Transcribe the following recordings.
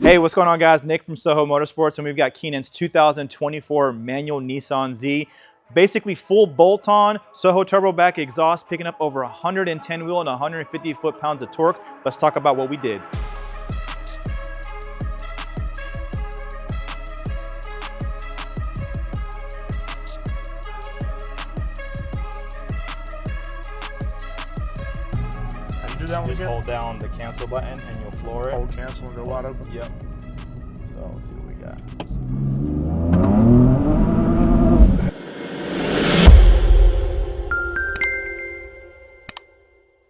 Hey, what's going on, guys? Nick from Soho Motorsports, and we've got Keenan's 2024 manual Nissan Z. Basically full bolt-on Soho turbo back exhaust, picking up over 110 wheel and 150 foot-pounds of torque. Let's talk about what we did. Just hold down the cancel button and you'll floor it. Hold cancel and go wide open? Yep. So let's see what we got.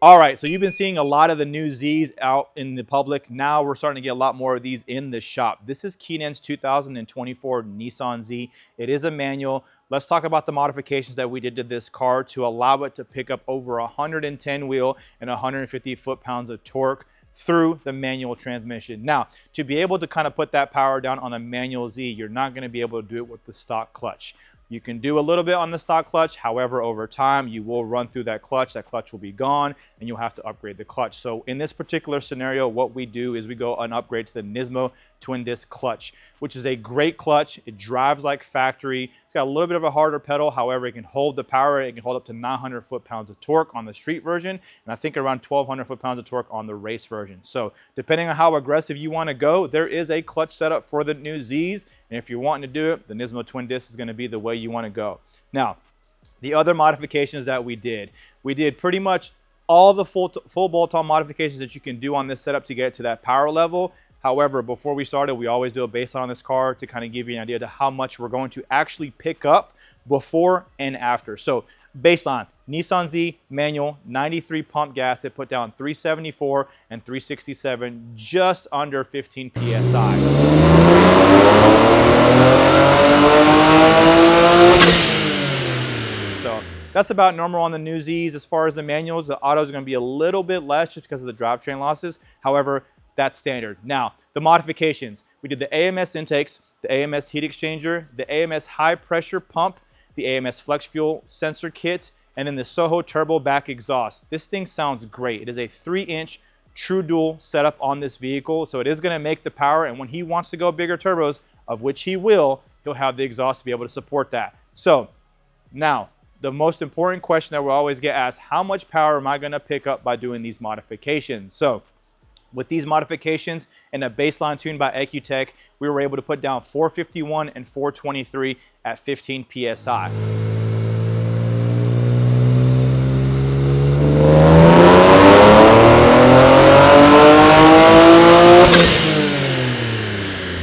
All right, so you've been seeing a lot of the new Zs out in the public. Now we're starting to get a lot more of these in the shop. This is Keenan's 2024 Nissan Z. It is a manual. Let's talk about the modifications that we did to this car to allow it to pick up over 110 wheel and 150 foot-pounds of torque through the manual transmission. Now, to be able to kind of put that power down on a manual Z, you're not going to be able to do it with the stock clutch. You can do a little bit on the stock clutch. However, over time, you will run through that clutch. That clutch will be gone, and you'll have to upgrade the clutch. So in this particular scenario, what we do is we go and upgrade to the Nismo twin disc clutch, which is a great clutch. It drives like factory. It's got a little bit of a harder pedal. However, it can hold the power. It can hold up to 900 foot-pounds of torque on the street version, and I think around 1,200 foot-pounds of torque on the race version. So depending on how aggressive you want to go, there is a clutch setup for the new Zs. And if you're wanting to do it, the Nismo twin disc is going to be the way you want to go. Now, the other modifications that we did pretty much all the full bolt-on modifications that you can do on this setup to get to that power level. However, before we started, we always do a baseline on this car to kind of give you an idea to how much we're going to actually pick up before and after. So baseline, Nissan Z manual, 93 pump gas. It put down 374 and 367, just under 15 PSI. So that's about normal on the new Zs. As far as the manuals, the autos are going to be a little bit less just because of the drivetrain losses. However, that's standard. Now, the modifications. We did the AMS intakes, the AMS heat exchanger, the AMS high pressure pump, the AMS flex fuel sensor kit, and then the Soho turbo back exhaust. This thing sounds great. It is a 3-inch true dual setup on this vehicle, so it is going to make the power, and when he wants to go bigger turbos, of which he will, he'll have the exhaust to be able to support that. So now, the most important question that we'll always get asked, how much power am I going to pick up by doing these modifications? So with these modifications and a baseline tune by EcuTech, we were able to put down 451 and 423 at 15 PSI.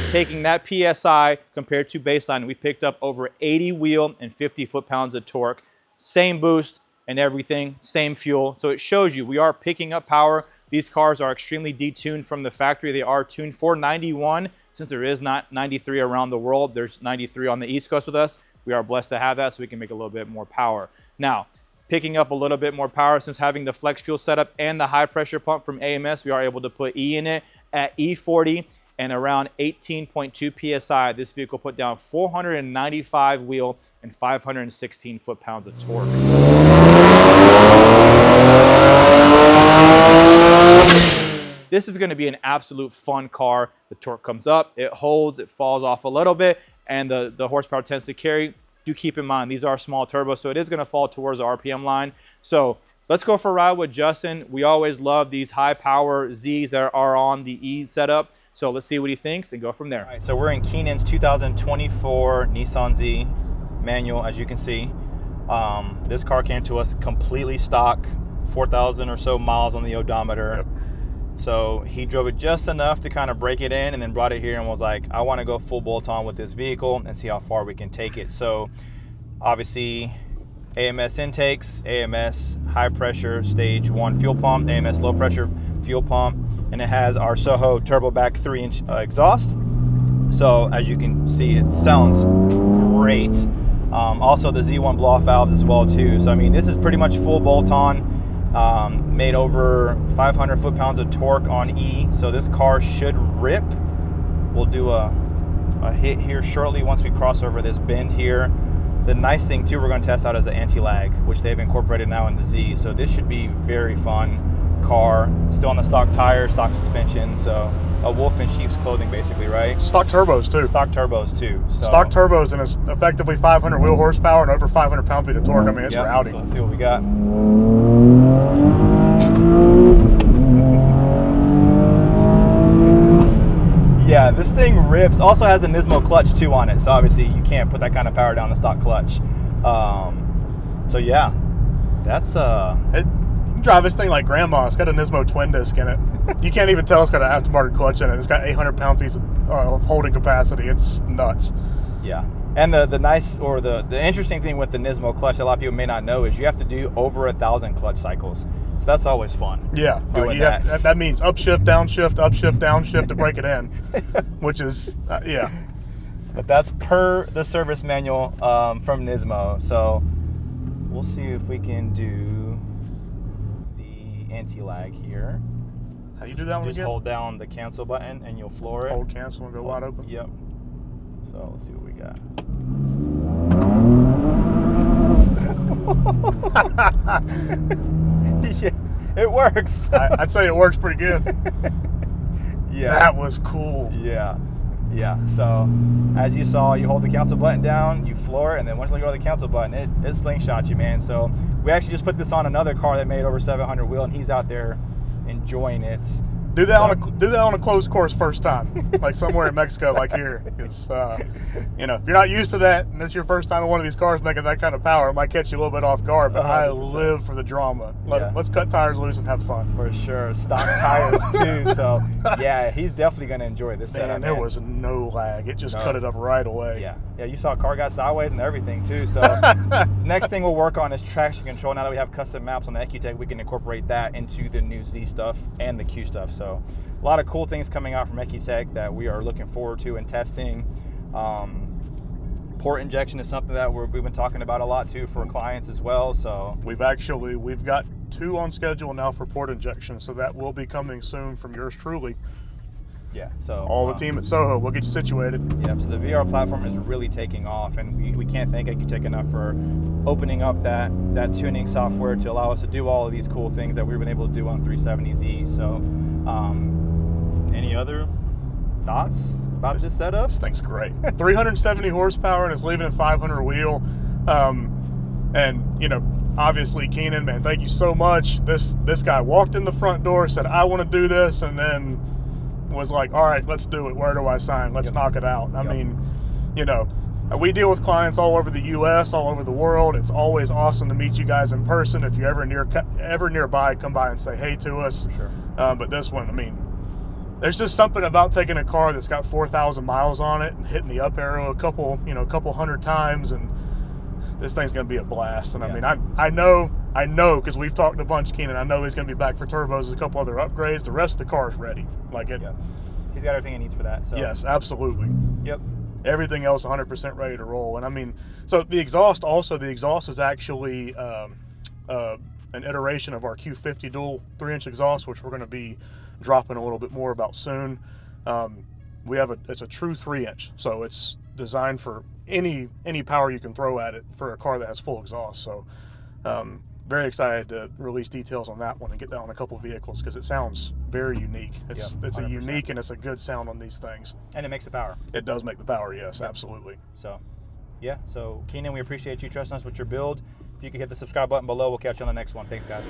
Taking that PSI compared to baseline, we picked up over 80 wheel and 50 foot-pounds of torque. Same boost and everything, same fuel. So it shows you we are picking up power. These cars are extremely detuned from the factory. They are tuned for 91. Since there is not 93 around the world, there's 93 on the East Coast with us. We are blessed to have that, so we can make a little bit more power. Now, picking up a little bit more power, since having the flex fuel setup and the high pressure pump from AMS, we are able to put E in it at E40 and around 18.2 PSI. This vehicle put down 495 wheel and 516 foot-pounds of torque. This is going to be an absolute fun car. The torque comes up, it holds, it falls off a little bit, and the horsepower tends to carry. Do keep in mind, these are small turbos, so it is going to fall towards the RPM line. So let's go for a ride with Justin. We always love these high-power Zs that are on the E setup. So let's see what he thinks and go from there. All right, so we're in Keenan's 2024 Nissan Z manual, as you can see. This car came to us completely stock, 4,000 or so miles on the odometer. Yep. So he drove it just enough to kind of break it in and then brought it here and was like, I want to go full bolt-on with this vehicle and see how far we can take it. So obviously AMS intakes, AMS high pressure stage 1 fuel pump, AMS low pressure fuel pump, and it has our Soho turbo back 3-inch exhaust. So as you can see, it sounds great. Also the Z1 blow-off valves as well too. So I mean, this is pretty much full bolt-on. Made over 500 foot-pounds of torque on E, so this car should rip. We'll do a hit here shortly once we cross over this bend here. The nice thing too we're going to test out is the anti-lag, which they've incorporated now in the Z, so this should be very fun. car, still on the stock tires, stock suspension, so a wolf in sheep's clothing basically, right? Stock turbos too. Stock turbos too. So. Stock turbos, and it's effectively 500 wheel horsepower and over 500 pound-feet of torque. I mean, it's rowdy. So let's see what we got. Yeah, this thing rips. Also has a Nismo clutch too on it, so obviously you can't put that kind of power down the stock clutch. So yeah, that's you can drive this thing like grandma. It's got a Nismo twin disc in it. You can't even tell it's got an aftermarket clutch in it. It's got 800 pound-feet of holding capacity. It's nuts. Yeah, and the nice, or the interesting thing with the Nismo clutch that a lot of people may not know is you have to do over 1,000 clutch cycles. So that's always fun. Yeah, doing that. That means upshift, downshift to break it in, which is, yeah. But that's per the service manual from Nismo. So we'll see if we can do the anti-lag here. How you do that one Just again? hold down the cancel button and you'll floor it. Hold cancel and go wide open? Yep. So let's see what we got. Yeah, it works. I'd say it works pretty good. Yeah. That was cool. Yeah. Yeah. So as you saw, you hold the cancel button down, you floor it, and then once you let go of the cancel button, it slingshots you, man. So we actually just put this on another car that made over 700 wheel, and he's out there enjoying it. Do that on a closed course first time, like somewhere in Mexico, like here. Because you know, if you're not used to that, and it's your first time in one of these cars making that kind of power, it might catch you a little bit off guard. But 100%. I live for the drama. Let's cut tires loose and have fun. For sure, stock tires too. So yeah, he's definitely gonna enjoy this setup. There was no lag. It just cut it up right away. Yeah, yeah. You saw car got sideways and everything too. So next thing we'll work on is traction control. Now that we have custom maps on the EcuTech, we can incorporate that into the new Z stuff and the Q stuff. So a lot of cool things coming out from EcuTech that we are looking forward to and testing. Port injection is something that we've been talking about a lot too for clients as well. So we've got 2 on schedule now for port injection, so that will be coming soon from yours truly. Yeah, so all the team at Soho, we'll get you situated. Yeah, so the VR platform is really taking off, and we can't thank EcuTech enough for opening up that tuning software to allow us to do all of these cool things that we've been able to do on 370Z. So any other thoughts about this setup? This thing's great. 370 horsepower, and it's leaving at 500 wheel. And you know, obviously Keenan, man, thank you so much. This guy walked in the front door, said, I want to do this, and then was like, all right, let's do it. Where do I sign? Let's knock it out. I mean, you know, we deal with clients all over the U.S., all over the world. It's always awesome to meet you guys in person. If you're ever nearby, come by and say hey to us. For sure. But this one, I mean, there's just something about taking a car that's got 4,000 miles on it and hitting the up arrow a couple hundred times, and this thing's going to be a blast. And I mean, I know, because we've talked a bunch, Keenan. I know he's going to be back for turbos, a couple other upgrades. The rest of the car is ready. Like it. Yeah. He's got everything he needs for that. So. Yes, absolutely. Yep. Everything else 100% ready to roll. And I mean, so the exhaust is actually an iteration of our Q50 dual 3-inch exhaust, which we're going to be dropping a little bit more about soon. It's a true 3-inch, so it's designed for any power you can throw at it for a car that has full exhaust. So very excited to release details on that one and get that on a couple of vehicles, because it sounds very unique. It's a unique, and it's a good sound on these things. And it makes the power. It does make the power, yes, absolutely. So yeah, so Keenan, we appreciate you trusting us with your build. If you could hit the subscribe button below, we'll catch you on the next one. Thanks, guys.